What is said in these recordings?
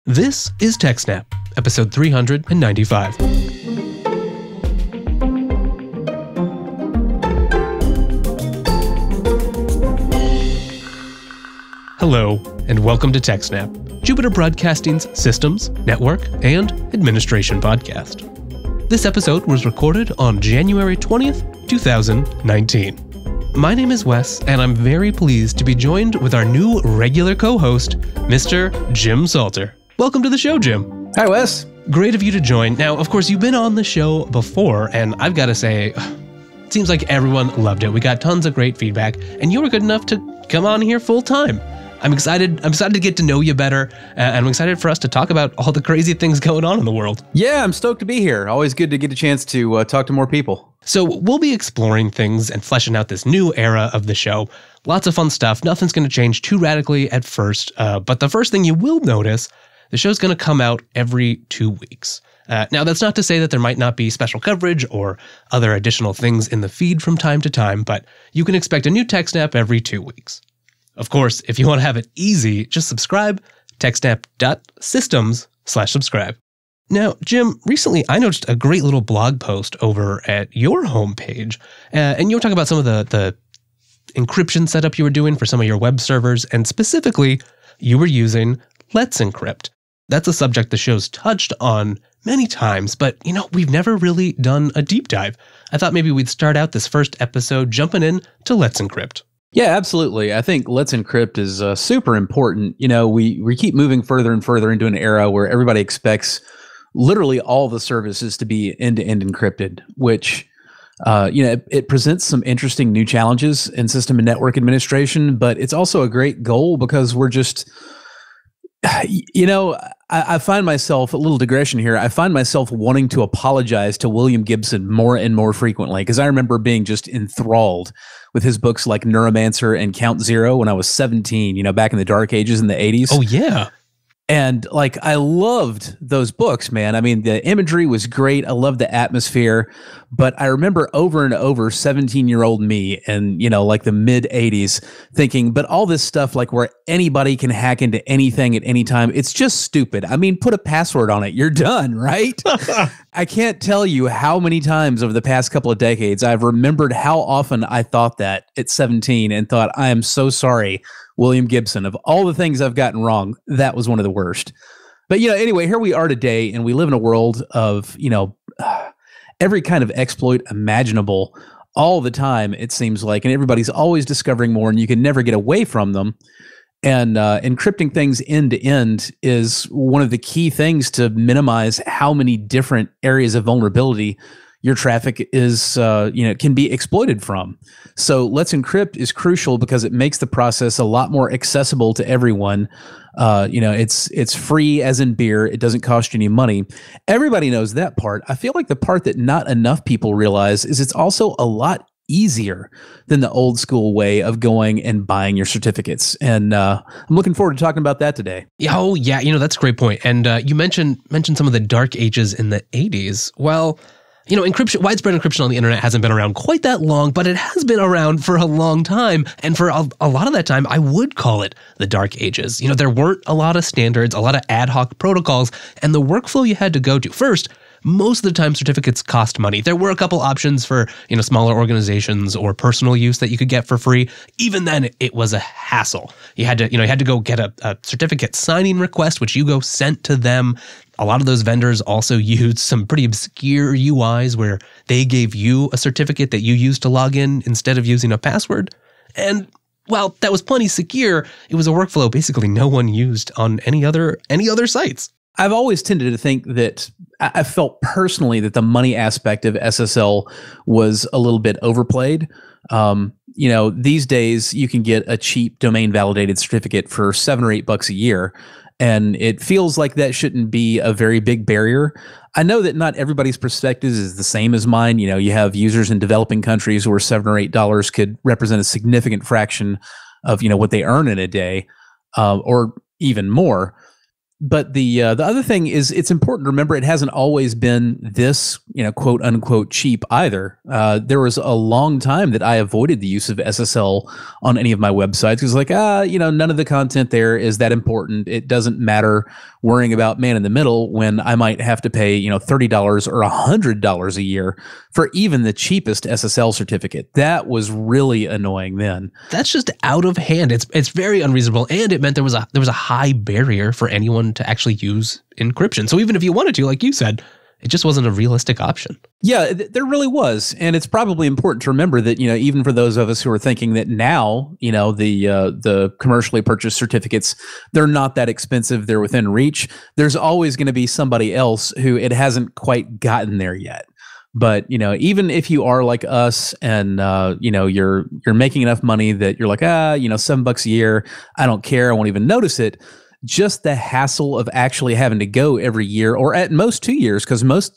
This is TechSNAP, episode 395. Hello, and welcome to TechSNAP, Jupiter Broadcasting's Systems, Network, and Administration podcast. This episode was recorded on January 20th, 2019. My name is Wes, and I'm very pleased to be joined with our new regular co-host, Mr. Jim Salter. Welcome to the show, Jim. Hi, Wes. Great of you to join. Now, of course, you've been on the show before, and I've got to say, it seems like everyone loved it. We got tons of great feedback, and you were good enough to come on here full time. I'm excited to get to know you better, and I'm excited for us to talk about all the crazy things going on in the world. Yeah, I'm stoked to be here. Always good to get a chance to talk to more people. So we'll be exploring things and fleshing out this new era of the show. Lots of fun stuff. Nothing's going to change too radically at first, but the first thing you will notice, the show's going to come out every 2 weeks. Now, that's not to say that there might not be special coverage or other additional things in the feed from time to time, but you can expect a new TechSNAP every 2 weeks. Of course, if you want to have it easy, just subscribe, techsnap.systems/subscribe. Now, Jim, recently I noticed a great little blog post over at your homepage, and you were talking about some of the encryption setup you were doing for some of your web servers, and specifically, you were using Let's Encrypt. That's a subject the show's touched on many times, but, we've never really done a deep dive. I thought maybe we'd start out this first episode jumping in to Let's Encrypt. Yeah, absolutely. I think Let's Encrypt is super important. We keep moving further and further into an era where everybody expects literally all the services to be end-to-end encrypted, which, it presents some interesting new challenges in system and network administration, but it's also a great goal because we're just, I find myself, a little digression here, I find myself wanting to apologize to William Gibson more and more frequently because I remember being just enthralled with his books like Neuromancer and Count Zero when I was 17, back in the dark ages in the 80s. Oh, yeah. And I loved those books, man. I mean, the imagery was great. I loved the atmosphere. But I remember over and over 17-year-old me and, the mid 80s thinking, but all this stuff where anybody can hack into anything at any time, it's just stupid. I mean, put a password on it. You're done, right? I can't tell you how many times over the past couple of decades I've remembered how often I thought that at 17 and thought, I am so sorry, William Gibson. Of all the things I've gotten wrong, that was one of the worst. But, anyway, here we are today, and we live in a world of, every kind of exploit imaginable all the time, it seems like, and everybody's always discovering more, and you can never get away from them. And encrypting things end to end is one of the key things to minimize how many different areas of vulnerability your traffic is, can be exploited from. So Let's Encrypt is crucial because it makes the process a lot more accessible to everyone. It's free as in beer. It doesn't cost you any money. Everybody knows that part. I feel like the part that not enough people realize is it's also a lot easier than the old school way of going and buying your certificates. And I'm looking forward to talking about that today. Oh, yeah. That's a great point. And you mentioned some of the dark ages in the 80s. Well, widespread encryption on the internet hasn't been around quite that long, but it has been around for a long time. And for a lot of that time, I would call it the dark ages. There weren't a lot of standards, a lot of ad hoc protocols, and the workflow you had to go to. First, most of the time certificates cost money. There were a couple options for, smaller organizations or personal use that you could get for free. Even then, it was a hassle. You had to go get a certificate signing request, which you go sent to them. A lot of those vendors also used some pretty obscure UIs where they gave you a certificate that you used to log in instead of using a password. And while that was plenty secure, it was a workflow basically no one used on any other sites. I've always tended to think that I felt personally that the money aspect of SSL was a little bit overplayed. These days you can get a cheap domain validated certificate for $7 or $8 a year. And it feels like that shouldn't be a very big barrier. I know that not everybody's perspective is the same as mine. You have users in developing countries where $7 or $8 could represent a significant fraction of, what they earn in a day, or even more. But the other thing is it's important to remember it hasn't always been this, quote unquote cheap either. There was a long time that I avoided the use of SSL on any of my websites because none of the content there is that important. It doesn't matter worrying about man in the middle when I might have to pay, $30 or $100 a year for even the cheapest SSL certificate. That was really annoying then. That's just out of hand. It's very unreasonable, and it meant there was a high barrier for anyone to actually use encryption. So even if you wanted to, like you said, it just wasn't a realistic option. Yeah, there really was. And it's probably important to remember that, even for those of us who are thinking that now, the commercially purchased certificates, they're not that expensive, they're within reach. There's always going to be somebody else who it hasn't quite gotten there yet. But, even if you are like us and, you're making enough money that you're like, $7 a year, I don't care, I won't even notice it. Just the hassle of actually having to go every year or at most 2 years, because most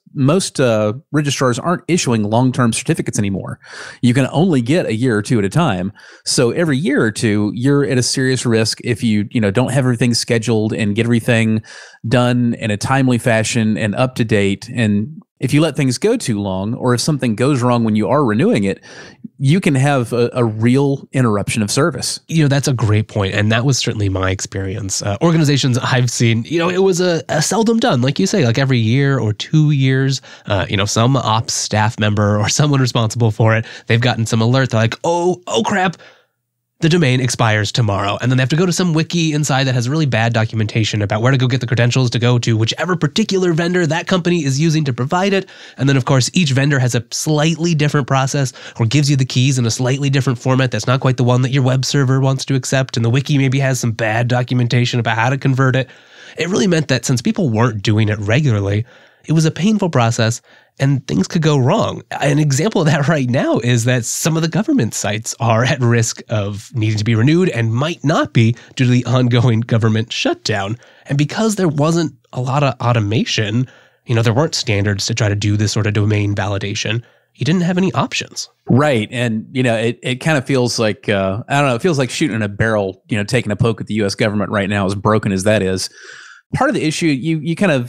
registrars aren't issuing long-term certificates anymore. You can only get a year or two at a time. So every year or two, you're at a serious risk if you don't have everything scheduled and get everything done in a timely fashion and up to date. And if you let things go too long, or if something goes wrong when you are renewing it, you can have a real interruption of service. That's a great point. And that was certainly my experience. Organizations I've seen, it was a seldom done, like you say, like every year or 2 years, some ops staff member or someone responsible for it, they've gotten some alert. They're like, oh crap, the domain expires tomorrow. And then they have to go to some wiki inside that has really bad documentation about where to go get the credentials to go to whichever particular vendor that company is using to provide it. And then, of course, each vendor has a slightly different process or gives you the keys in a slightly different format that's not quite the one that your web server wants to accept. And the wiki maybe has some bad documentation about how to convert it. It really meant that since people weren't doing it regularly, it was a painful process and things could go wrong. An example of that right now is that some of the government sites are at risk of needing to be renewed and might not be due to the ongoing government shutdown. And because there wasn't a lot of automation, there weren't standards to try to do this sort of domain validation, you didn't have any options. Right. And, it kind of feels like, it feels like shooting in a barrel, taking a poke at the U.S. government right now, as broken as that is. Part of the issue, you kind of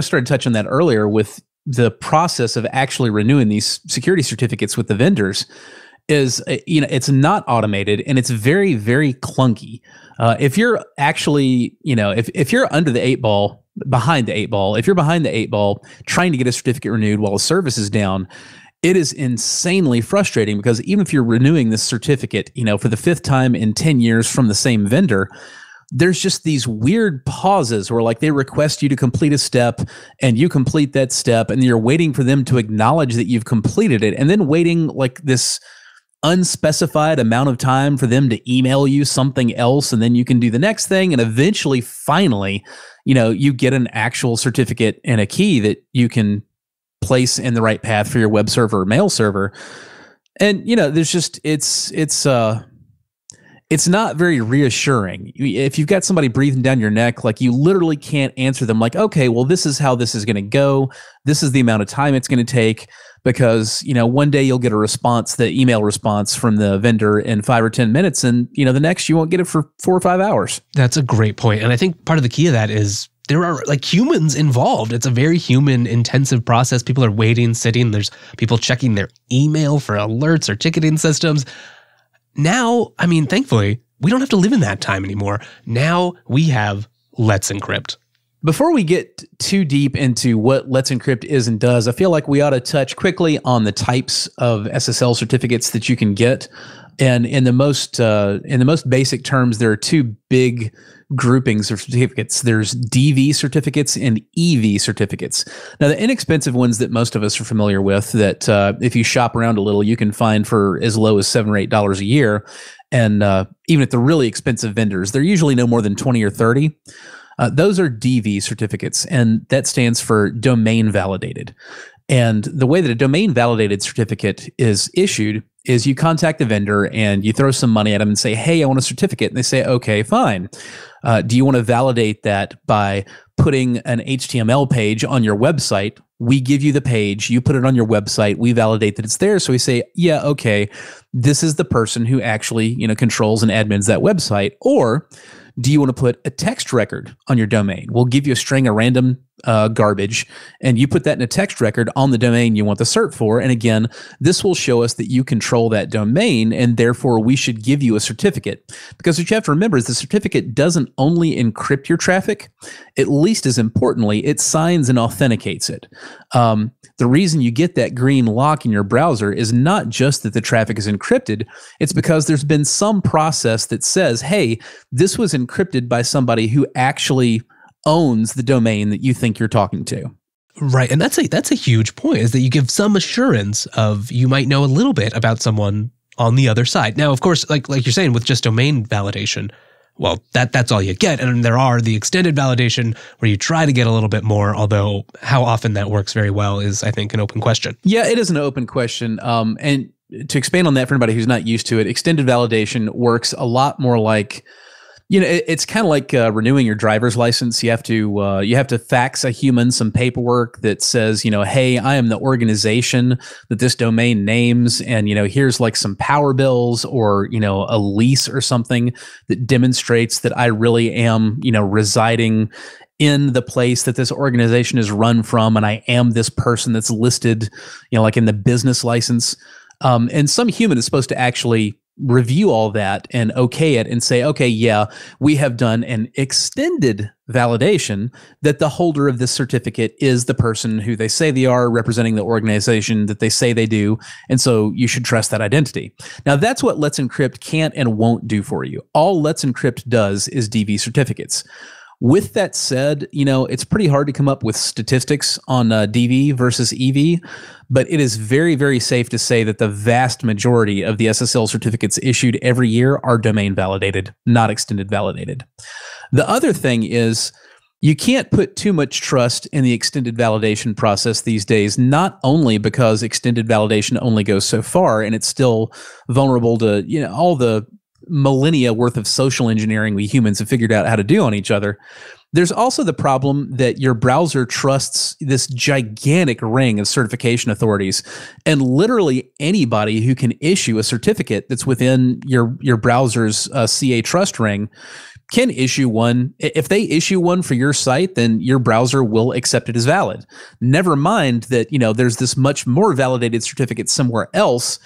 started touching on that earlier with the process of actually renewing these security certificates with the vendors is, it's not automated and it's very, very clunky. If you're actually, if you're under the 8 ball, behind the 8 ball, if you're behind the 8 ball trying to get a certificate renewed while the service is down, it is insanely frustrating because even if you're renewing this certificate, for the 5th time in 10 years from the same vendor, there's just these weird pauses where they request you to complete a step and you complete that step and you're waiting for them to acknowledge that you've completed it and then waiting this unspecified amount of time for them to email you something else and then you can do the next thing and eventually finally you get an actual certificate and a key that you can place in the right path for your web server or mail server. And there's just it's not very reassuring. If you've got somebody breathing down your neck, you literally can't answer them okay, well, this is how this is going to go. This is the amount of time it's going to take because, one day you'll get a response, the email response from the vendor in 5 or 10 minutes. And, the next you won't get it for 4 or 5 hours. That's a great point. And I think part of the key of that is there are humans involved. It's a very human intensive process. People are waiting, sitting. There's people checking their email for alerts or ticketing systems. Now, thankfully, we don't have to live in that time anymore. Now we have Let's Encrypt. Before we get too deep into what Let's Encrypt is and does, I feel like we ought to touch quickly on the types of SSL certificates that you can get. And in the most basic terms, there are 2 big groupings of certificates. There's DV certificates and EV certificates. Now, the inexpensive ones that most of us are familiar with that if you shop around a little, you can find for as low as $7 or $8 a year. And even at the really expensive vendors, they're usually no more than 20 or 30. Those are DV certificates, and that stands for domain validated. And the way that a domain validated certificate is issued is you contact the vendor and you throw some money at them and say, hey, I want a certificate. And they say, okay, fine. Do you want to validate that by putting an HTML page on your website? We give you the page, you put it on your website, we validate that it's there. So we say, yeah, okay, this is the person who actually, controls and admins that website. Or do you want to put a text record on your domain? We'll give you a string of random garbage, and you put that in a text record on the domain you want the cert for. And again, this will show us that you control that domain, and therefore we should give you a certificate. Because what you have to remember is the certificate doesn't only encrypt your traffic, at least as importantly, it signs and authenticates it. The reason you get that green lock in your browser is not just that the traffic is encrypted, it's because there's been some process that says, hey, this was encrypted by somebody who actually owns the domain that you think you're talking to. Right. And that's a huge point, is that you give some assurance of you might know a little bit about someone on the other side. Now, of course, like you're saying, with just domain validation, well, that's all you get. And there are the extended validation where you try to get a little bit more, although how often that works very well is, I think, an open question. Yeah, it is an open question. And to expand on that for anybody who's not used to it, extended validation works a lot more like, it's kind of like renewing your driver's license. You have to fax a human some paperwork that says, hey, I am the organization that this domain names, and here's like some power bills or a lease or something that demonstrates that I really am residing in the place that this organization is run from, and I am this person that's listed, like in the business license. And some human is supposed to actually review all that and okay it and say, okay, yeah, we have done an extended validation that the holder of this certificate is the person who they say they are, representing the organization that they say they do. And so you should trust that identity. Now, that's what Let's Encrypt can't and won't do for you. All Let's Encrypt does is DV certificates. With that said, it's pretty hard to come up with statistics on DV versus EV, but it is very, very safe to say that the vast majority of the SSL certificates issued every year are domain validated, not extended validated. The other thing is you can't put too much trust in the extended validation process these days, not only because extended validation only goes so far and it's still vulnerable to, all the millennia worth of social engineering we humans have figured out how to do on each other. There's also the problem that your browser trusts this gigantic ring of certification authorities, and literally anybody who can issue a certificate that's within your browser's CA trust ring can issue one. If they issue one for your site, then your browser will accept it as valid. Never mind that, there's this much more validated certificate somewhere else,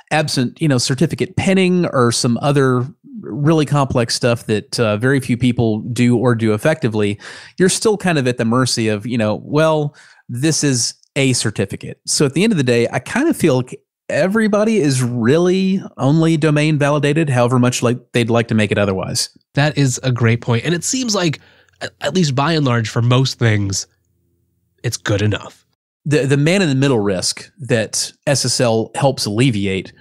absent, certificate pinning or some other really complex stuff that very few people do or do effectively. You're still kind of at the mercy of, well, this is a certificate. So at the end of the day, I kind of feel like everybody is really only domain validated, however much like they'd like to make it otherwise. That is a great point. And it seems like, at least by and large, for most things, it's good enough. The man-in-the-middle risk that SSL helps alleviate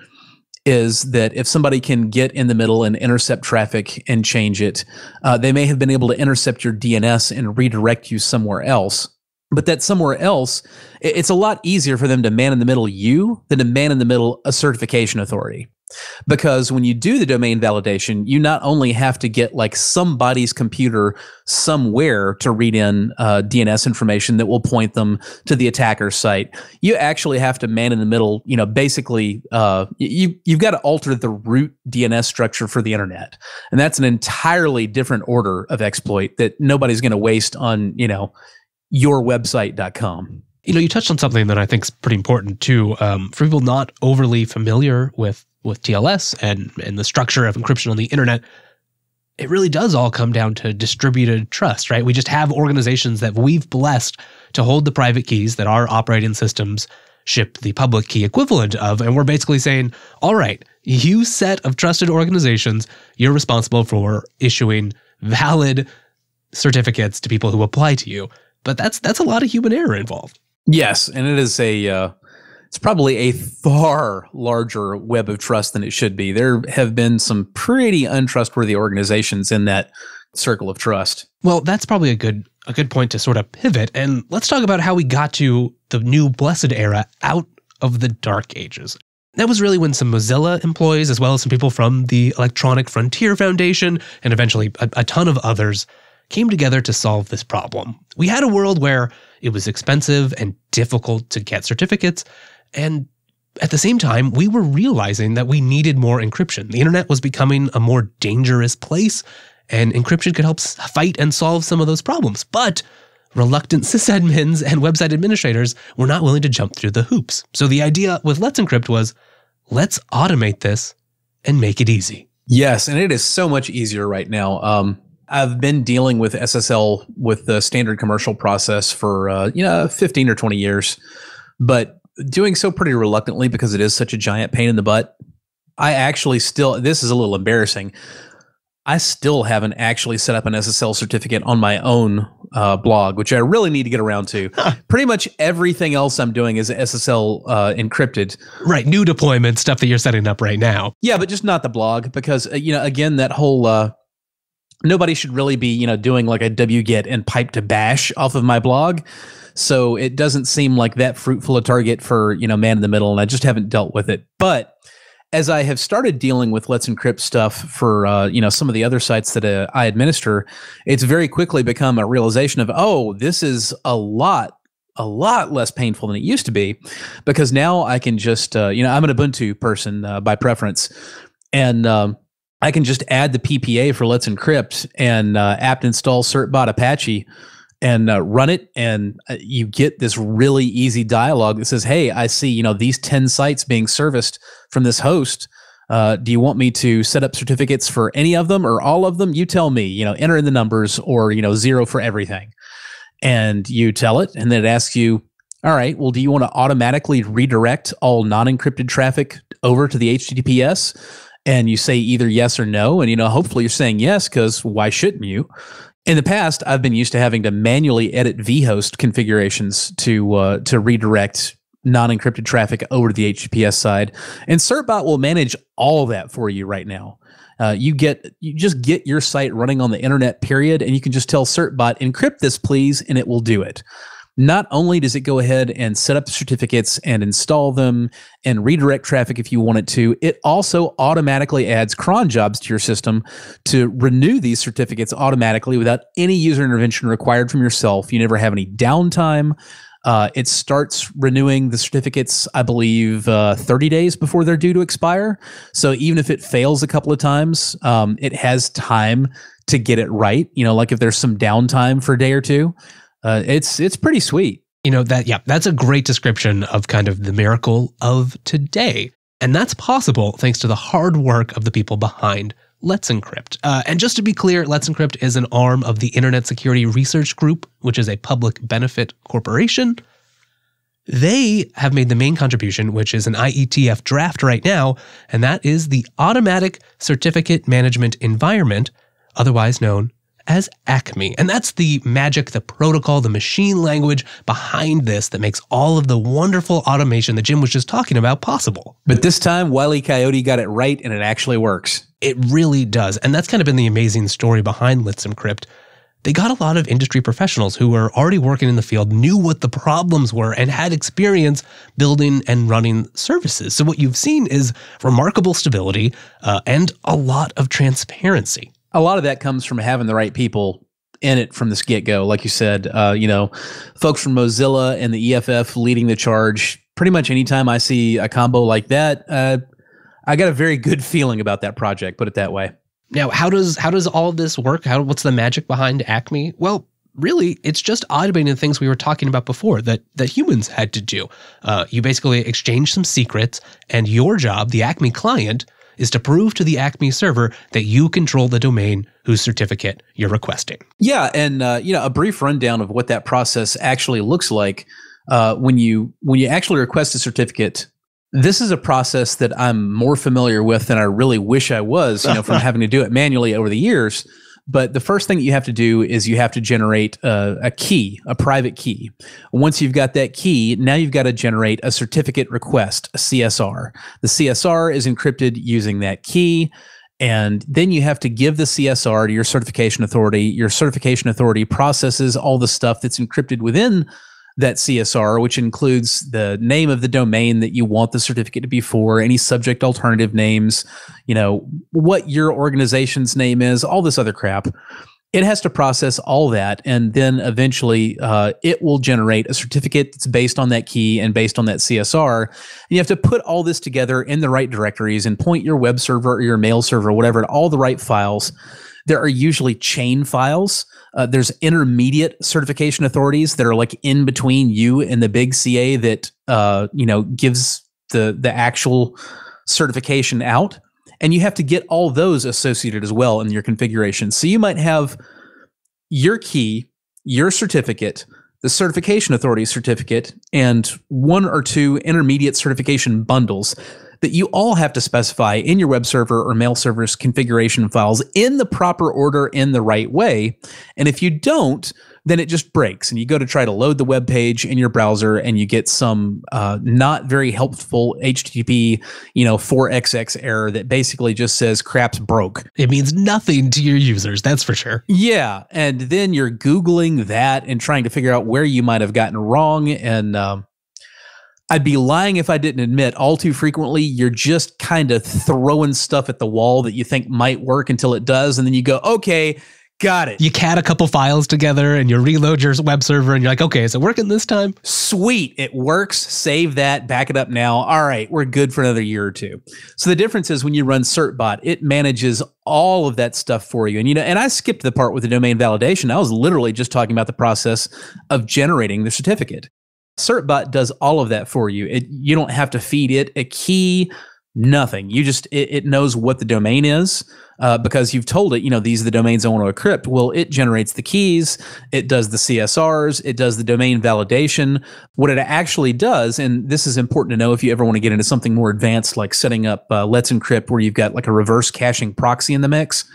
is that if somebody can get in the middle and intercept traffic and change it, they may have been able to intercept your DNS and redirect you somewhere else. But that somewhere else, it's a lot easier for them to man-in-the-middle you than to man-in-the-middle a certification authority. Because when you do the domain validation, you not only have to get like somebody's computer somewhere to read in DNS information that will point them to the attacker's site, you actually have to man in the middle, basically you've got to alter the root DNS structure for the internet. And that's an entirely different order of exploit that nobody's going to waste on, yourwebsite.com. You touched on something that I think is pretty important too. For people not overly familiar with TLS and the structure of encryption on the internet, it really does all come down to distributed trust, right? We just have organizations that we've blessed to hold the private keys that our operating systems ship the public key equivalent of. And we're basically saying, all right, you set of trusted organizations, you're responsible for issuing valid certificates to people who apply to you. But that's a lot of human error involved. Yes, and it is it's probably a far larger web of trust than it should be. There have been some pretty untrustworthy organizations in that circle of trust. Well, that's probably a good point to sort of pivot, and let's talk about how we got to the new blessed era out of the dark ages. That was really when some Mozilla employees, as well as some people from the Electronic Frontier Foundation, and eventually a ton of others, came together to solve this problem. We had a world where it was expensive and difficult to get certificates, and at the same time, we were realizing that we needed more encryption. The internet was becoming a more dangerous place, and encryption could help fight and solve some of those problems. But reluctant sysadmins and website administrators were not willing to jump through the hoops. So the idea with Let's Encrypt was, let's automate this and make it easy. Yes, and it is so much easier right now. I've been dealing with SSL with the standard commercial process for 15 or 20 years, but doing so pretty reluctantly because it is such a giant pain in the butt. I actually still, this is a little embarrassing, I still haven't actually set up an SSL certificate on my own blog, which I really need to get around to. Pretty much everything else I'm doing is SSL encrypted. Right, new deployment stuff that you're setting up right now. Yeah, but just not the blog because, again, that whole nobody should really be, doing like a wget and pipe to bash off of my blog. So it doesn't seem like that fruitful a target for, man in the middle, and I just haven't dealt with it. But as I have started dealing with Let's Encrypt stuff for, some of the other sites that I administer, it's very quickly become a realization of, oh, this is a lot less painful than it used to be, because now I can just, I'm an Ubuntu person by preference, and I can just add the PPA for Let's Encrypt and apt install certbot Apache and run it, and you get this really easy dialogue that says, hey, I see, these 10 sites being serviced from this host. Do you want me to set up certificates for any of them or all of them? You tell me, enter in the numbers, or, 0 for everything. And you tell it, and then it asks you, all right, well, do you want to automatically redirect all non-encrypted traffic over to the HTTPS? And you say either yes or no. And, hopefully you're saying yes, because why shouldn't you? In the past, I've been used to having to manually edit vhost configurations to redirect non-encrypted traffic over to the HTTPS side. And certbot will manage all of that for you right now. You just get your site running on the internet, period, and you can just tell certbot, encrypt this, please, and it will do it. Not only does it go ahead and set up the certificates and install them and redirect traffic if you want it to, it also automatically adds cron jobs to your system to renew these certificates automatically without any user intervention required from yourself. You never have any downtime. It starts renewing the certificates, I believe, 30 days before they're due to expire. So even if it fails a couple of times, it has time to get it right. Like if there's some downtime for a day or two. It's pretty sweet. That's a great description of kind of the miracle of today. And that's possible thanks to the hard work of the people behind Let's Encrypt. And just to be clear, Let's Encrypt is an arm of the Internet Security Research Group, which is a public benefit corporation. They have made the main contribution, which is an IETF draft right now, and that is the Automatic Certificate Management Environment, otherwise known as ACME. And that's the magic, the protocol, the machine language behind this that makes all of the wonderful automation that Jim was just talking about possible. But this time, Wile E. Coyote got it right, and it actually works. It really does. And that's kind of been the amazing story behind Let's Encrypt. They got a lot of industry professionals who were already working in the field, knew what the problems were, and had experience building and running services. So what you've seen is remarkable stability and a lot of transparency. A lot of that comes from having the right people in it from this get-go. Like you said, folks from Mozilla and the EFF leading the charge. Pretty much anytime I see a combo like that, I got a very good feeling about that project, put it that way. Now, how does all of this work? What's the magic behind ACME? Well, really, it's just automating the things we were talking about before that humans had to do. You basically exchange some secrets, and your job, the ACME client, is to prove to the ACME server that you control the domain whose certificate you're requesting. Yeah, and a brief rundown of what that process actually looks like. When you actually request a certificate, this is a process that I'm more familiar with than I really wish I was, from having to do it manually over the years. But the first thing that you have to do is you have to generate a key, a private key. Once you've got that key, now you've got to generate a certificate request, a CSR. The CSR is encrypted using that key. And then you have to give the CSR to your certification authority. Your certification authority processes all the stuff that's encrypted within that CSR, which includes the name of the domain that you want the certificate to be for, any subject alternative names, what your organization's name is, all this other crap. It has to process all that, and then eventually it will generate a certificate that's based on that key and based on that CSR. And you have to put all this together in the right directories and point your web server or your mail server or whatever to all the right files. There are usually chain files. There's intermediate certification authorities that are like in between you and the big CA that gives the actual certification out. And you have to get all those associated as well in your configuration. So you might have your key, your certificate, the certification authority certificate, and one or two intermediate certification bundles that you all have to specify in your web server or mail server's configuration files in the proper order in the right way. And if you don't, then it just breaks and you go to try to load the web page in your browser and you get some not very helpful HTTP 4XX error that basically just says crap's broke. It means nothing to your users, that's for sure. Yeah, and then you're Googling that and trying to figure out where you might have gotten wrong. And I'd be lying if I didn't admit all too frequently you're just kind of throwing stuff at the wall that you think might work until it does. And then you go, okay, got it. You cat a couple files together and you reload your web server and you're like, okay, is it working this time? Sweet, it works. Save that, back it up now. All right, we're good for another year or two. So the difference is when you run CertBot, it manages all of that stuff for you. And I skipped the part with the domain validation. I was literally just talking about the process of generating the certificate. CertBot does all of that for you. You don't have to feed it a key, nothing. It knows what the domain is. Because you've told it, these are the domains I want to encrypt. Well, it generates the keys, it does the CSRs, it does the domain validation. What it actually does, and this is important to know if you ever want to get into something more advanced, like setting up Let's Encrypt, where you've got like a reverse caching proxy in the mix.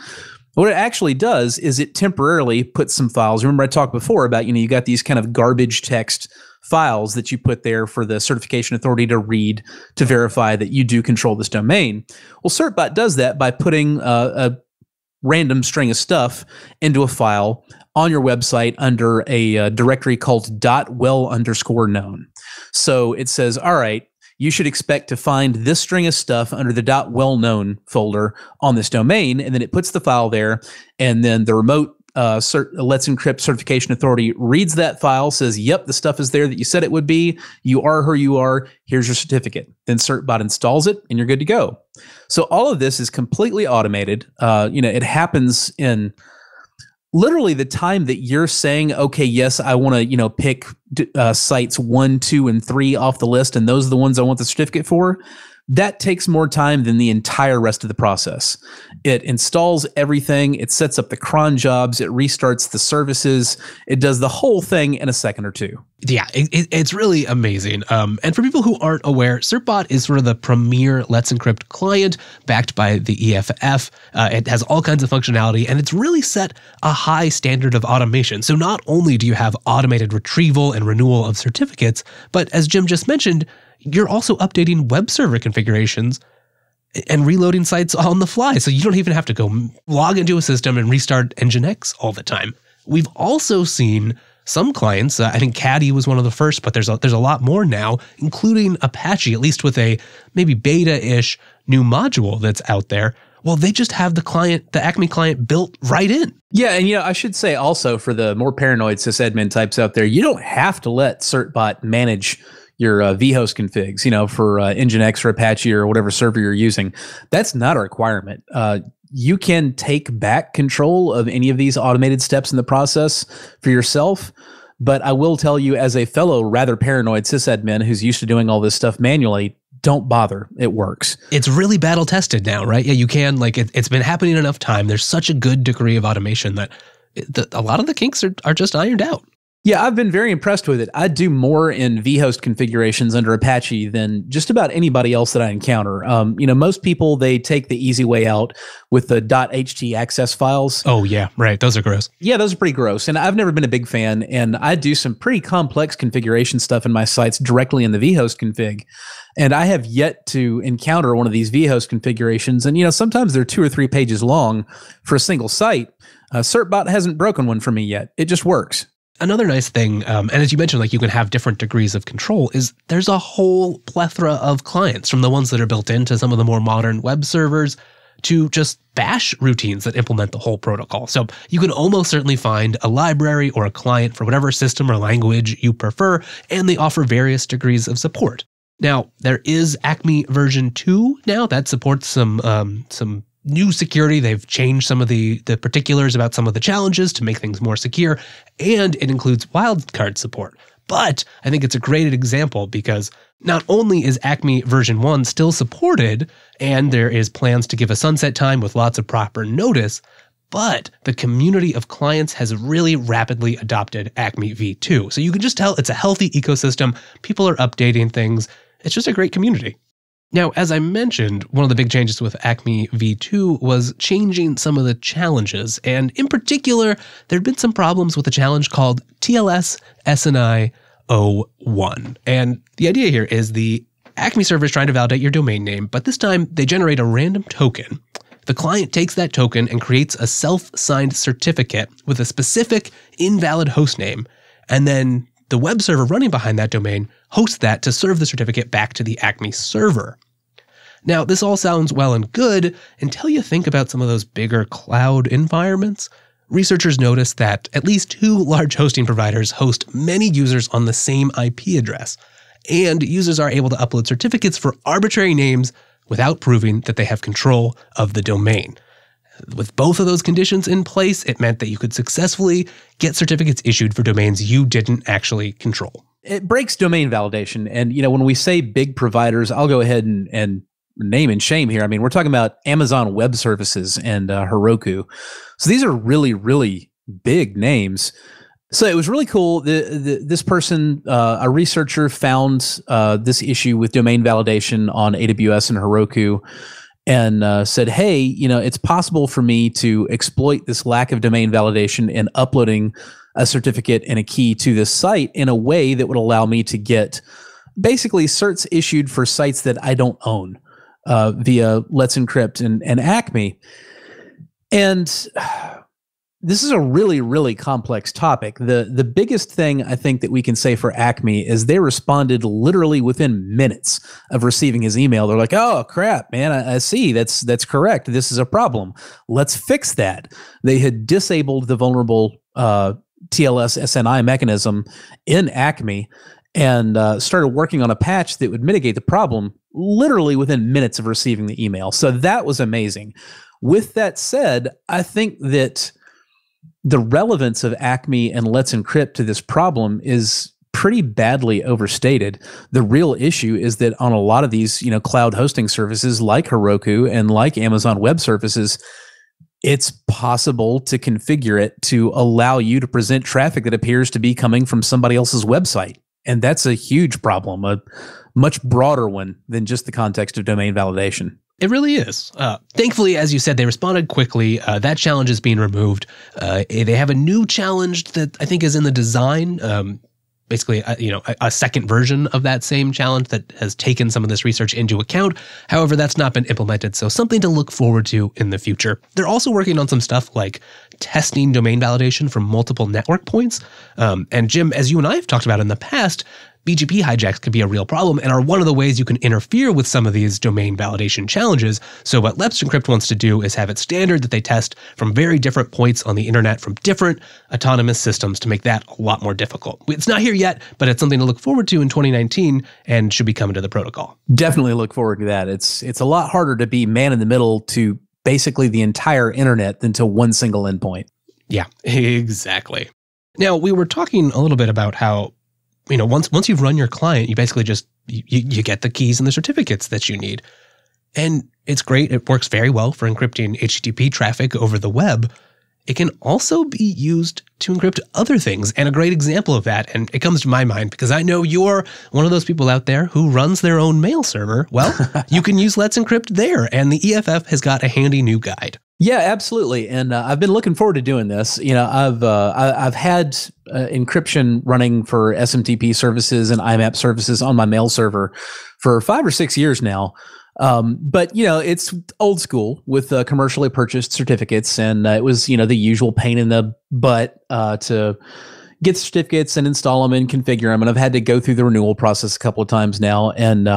What it actually does is it temporarily puts some files. Remember I talked before about, you got these kind of garbage text files that you put there for the certification authority to read to verify that you do control this domain. Well, CertBot does that by putting a random string of stuff into a file on your website under a directory called .well_known. So it says, all right, you should expect to find this string of stuff under the .well_known folder on this domain. And then it puts the file there, and then the remote Let's Encrypt certification authority reads that file, says, yep, the stuff is there that you said it would be. You are who you are. Here's your certificate. Then CertBot installs it and you're good to go. So all of this is completely automated. It happens in literally the time that you're saying, okay, yes, I want to, pick sites 1, 2, and 3 off the list, and those are the ones I want the certificate for. That takes more time than the entire rest of the process. It installs everything. It sets up the cron jobs. It restarts the services. It does the whole thing in a second or two. Yeah, it's really amazing. And for people who aren't aware, CertBot is sort of the premier Let's Encrypt client backed by the EFF. It has all kinds of functionality, and it's really set a high standard of automation. So not only do you have automated retrieval and renewal of certificates, but as Jim just mentioned, you're also updating web server configurations and reloading sites on the fly. So you don't even have to go log into a system and restart Nginx all the time. We've also seen some clients, I think Caddy was one of the first, but there's a lot more now, including Apache, at least with a maybe beta-ish new module that's out there. Well, they just have the ACME client built right in. Yeah, and I should say also for the more paranoid sysadmin types out there, you don't have to let CertBot manage your vhost configs, for Nginx or Apache or whatever server you're using. That's not a requirement. You can take back control of any of these automated steps in the process for yourself. But I will tell you, as a fellow rather paranoid sysadmin who's used to doing all this stuff manually, don't bother. It works. It's really battle tested now, right? Yeah, you can, it's been happening enough time. There's such a good degree of automation that a lot of the kinks are just ironed out. Yeah, I've been very impressed with it. I do more in vhost configurations under Apache than just about anybody else that I encounter. Most people, they take the easy way out with the .htaccess files. Oh, yeah, right. Those are gross. Yeah, those are pretty gross. And I've never been a big fan. And I do some pretty complex configuration stuff in my sites directly in the vhost config. And I have yet to encounter one of these vhost configurations. And, sometimes they're 2 or 3 pages long for a single site. CertBot hasn't broken one for me yet. It just works. Another nice thing, and as you mentioned, you can have different degrees of control, is there's a whole plethora of clients, from the ones that are built into some of the more modern web servers to just bash routines that implement the whole protocol. So you can almost certainly find a library or a client for whatever system or language you prefer, and they offer various degrees of support. Now, there is ACME version 2 now that supports some new security. They've changed some of the particulars about some of the challenges to make things more secure, and it includes wildcard support. But I think it's a great example because not only is ACME version 1 still supported, and there is plans to give a sunset time with lots of proper notice, but the community of clients has really rapidly adopted ACME v2. So you can just tell it's a healthy ecosystem. People are updating things. It's just a great community. Now, as I mentioned, one of the big changes with ACME v2 was changing some of the challenges. And in particular, there had been some problems with a challenge called TLS SNI 01. And the idea here is the ACME server is trying to validate your domain name, but this time they generate a random token. The client takes that token and creates a self-signed certificate with a specific invalid hostname, and then the web server running behind that domain hosts that to serve the certificate back to the ACME server. Now, this all sounds well and good until you think about some of those bigger cloud environments. Researchers noticed that at least 2 large hosting providers host many users on the same IP address, and users are able to upload certificates for arbitrary names without proving that they have control of the domain. With both of those conditions in place, it meant that you could successfully get certificates issued for domains you didn't actually control. It breaks domain validation. And, when we say big providers, I'll go ahead and name and shame here. I mean, we're talking about Amazon Web Services and Heroku. So these are really, really big names. So it was really cool. This person, a researcher, found this issue with domain validation on AWS and Heroku, and said, "Hey, it's possible for me to exploit this lack of domain validation in uploading a certificate and a key to this site in a way that would allow me to get basically certs issued for sites that I don't own via Let's Encrypt and ACME." And this is a really, really complex topic. The biggest thing I think that we can say for ACME is they responded literally within minutes of receiving his email. They're like, "Oh crap, man, I see. That's correct. This is a problem. Let's fix that." They had disabled the vulnerable TLS SNI mechanism in ACME and started working on a patch that would mitigate the problem literally within minutes of receiving the email. So that was amazing. With that said, I think that the relevance of ACME and Let's Encrypt to this problem is pretty badly overstated. The real issue is that on a lot of these, cloud hosting services like Heroku and like Amazon Web Services, it's possible to configure it to allow you to present traffic that appears to be coming from somebody else's website. And that's a huge problem, a much broader one than just the context of domain validation. It really is. Thankfully, as you said, they responded quickly. That challenge is being removed. They have a new challenge that I think is in the design. Basically, a second version of that same challenge that has taken some of this research into account. However, that's not been implemented, so something to look forward to in the future. They're also working on some stuff like testing domain validation from multiple network points. And Jim, as you and I have talked about in the past, BGP hijacks could be a real problem and are one of the ways you can interfere with some of these domain validation challenges. So what Let's Encrypt wants to do is have it standard that they test from very different points on the internet from different autonomous systems to make that a lot more difficult. It's not here yet, but it's something to look forward to in 2019 and should be coming to the protocol. Definitely look forward to that. It's a lot harder to be man in the middle to basically the entire internet than to one single endpoint. Yeah, exactly. Now, we were talking a little bit about how once you've run your client, you basically just, you get the keys and the certificates that you need. And it's great. It works very well for encrypting HTTP traffic over the web. It can also be used to encrypt other things. And a great example of that, and it comes to my mind because I know you're one of those people out there who runs their own mail server. Well, you can use Let's Encrypt there. And the EFF has got a handy new guide. Yeah, absolutely. And I've been looking forward to doing this. I've had encryption running for SMTP services and IMAP services on my mail server for 5 or 6 years now. But it's old school with commercially purchased certificates, and it was the usual pain in the butt to get certificates and install them and configure them. And I've had to go through the renewal process a couple of times now, and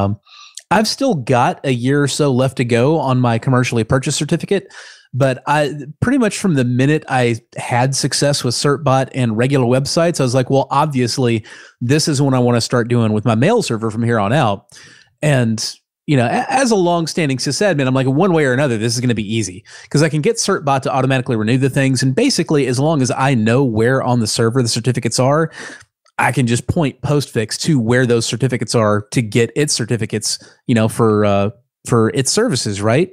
I've still got a year or so left to go on my commercially purchased certificate. But I pretty much from the minute I had success with CertBot and regular websites, I was like, well, obviously, this is what I want to start doing with my mail server from here on out. And as a long-standing sysadmin, I'm like, one way or another, this is going to be easy because I can get CertBot to automatically renew the things. And basically, as long as I know where on the server the certificates are, I can just point postfix to where those certificates are to get its certificates, for its services, right?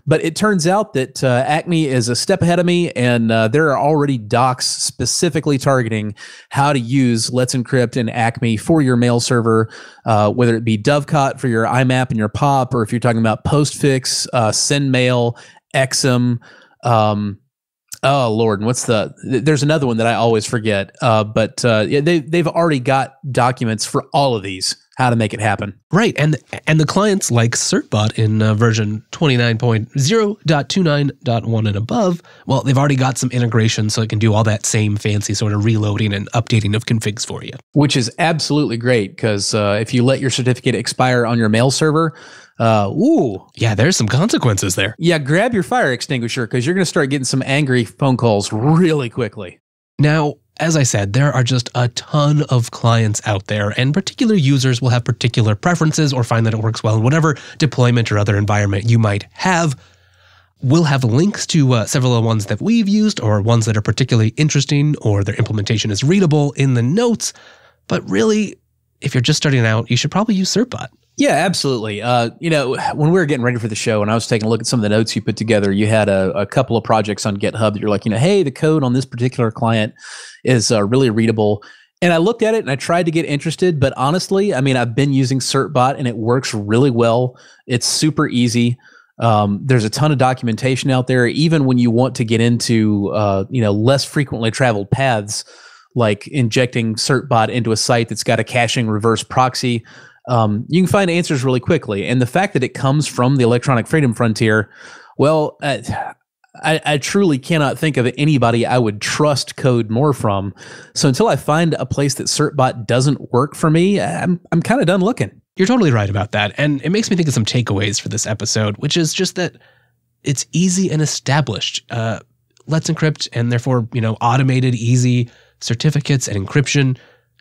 But it turns out that ACME is a step ahead of me, and there are already docs specifically targeting how to use Let's Encrypt and ACME for your mail server, whether it be Dovecot for your IMAP and your POP, or if you're talking about postfix, SendMail, XM. Oh Lord, and there's another one that I always forget. But they've already got documents for all of these, how to make it happen. Right. And the clients like CertBot in version 29.0.29.1 and above, well, they've already got some integration so it can do all that same fancy sort of reloading and updating of configs for you. Which is absolutely great because if you let your certificate expire on your mail server, yeah, there's some consequences there. Yeah, grab your fire extinguisher because you're going to start getting some angry phone calls really quickly. Now, as I said, there are just a ton of clients out there, and particular users will have particular preferences or find that it works well in whatever deployment or other environment you might have. We'll have links to several of the ones that we've used or ones that are particularly interesting or their implementation is readable in the notes. But really, if you're just starting out, you should probably use CertBot. Yeah, absolutely. When we were getting ready for the show and I was taking a look at some of the notes you put together, you had a couple of projects on GitHub that you're like, hey, the code on this particular client is really readable. And I looked at it and I tried to get interested, but honestly, I've been using CertBot and it works really well. It's super easy. There's a ton of documentation out there, even when you want to get into, less frequently traveled paths, like injecting CertBot into a site that's got a caching reverse proxy. You can find answers really quickly. And the fact that it comes from the electronic freedom frontier, well, I truly cannot think of anybody I would trust code more from. So until I find a place that CertBot doesn't work for me, I'm kind of done looking. You're totally right about that. And it makes me think of some takeaways for this episode, which is just that it's easy and established. Let's Encrypt and therefore, automated, easy certificates and encryption.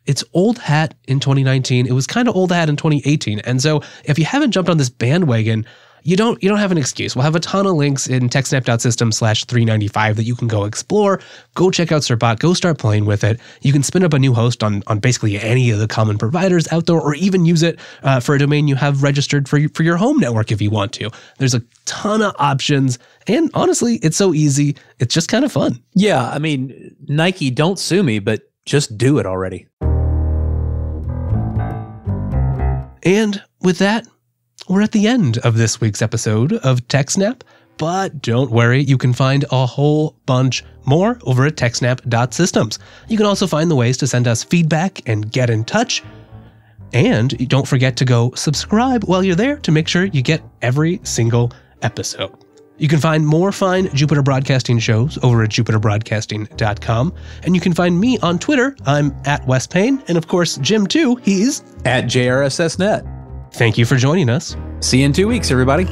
It's old hat in 2019. It was kind of old hat in 2018. And so if you haven't jumped on this bandwagon, you don't have an excuse. We'll have a ton of links in techsnap.system/395 that you can go explore. Go check out CertBot. Go start playing with it. You can spin up a new host on basically any of the common providers out there, or even use it for a domain you have registered for your home network if you want to. There's a ton of options. And honestly, it's so easy. It's just kind of fun. Yeah, Nike, don't sue me, but just do it already. And with that, we're at the end of this week's episode of TechSNAP. But don't worry, you can find a whole bunch more over at techsnap.systems. You can also find the ways to send us feedback and get in touch. And don't forget to go subscribe while you're there to make sure you get every single episode. You can find more fine Jupiter Broadcasting shows over at jupiterbroadcasting.com. And you can find me on Twitter. I'm at Wes Payne. And of course, Jim too. He's at JRSSNet. Thank you for joining us. See you in 2 weeks, everybody.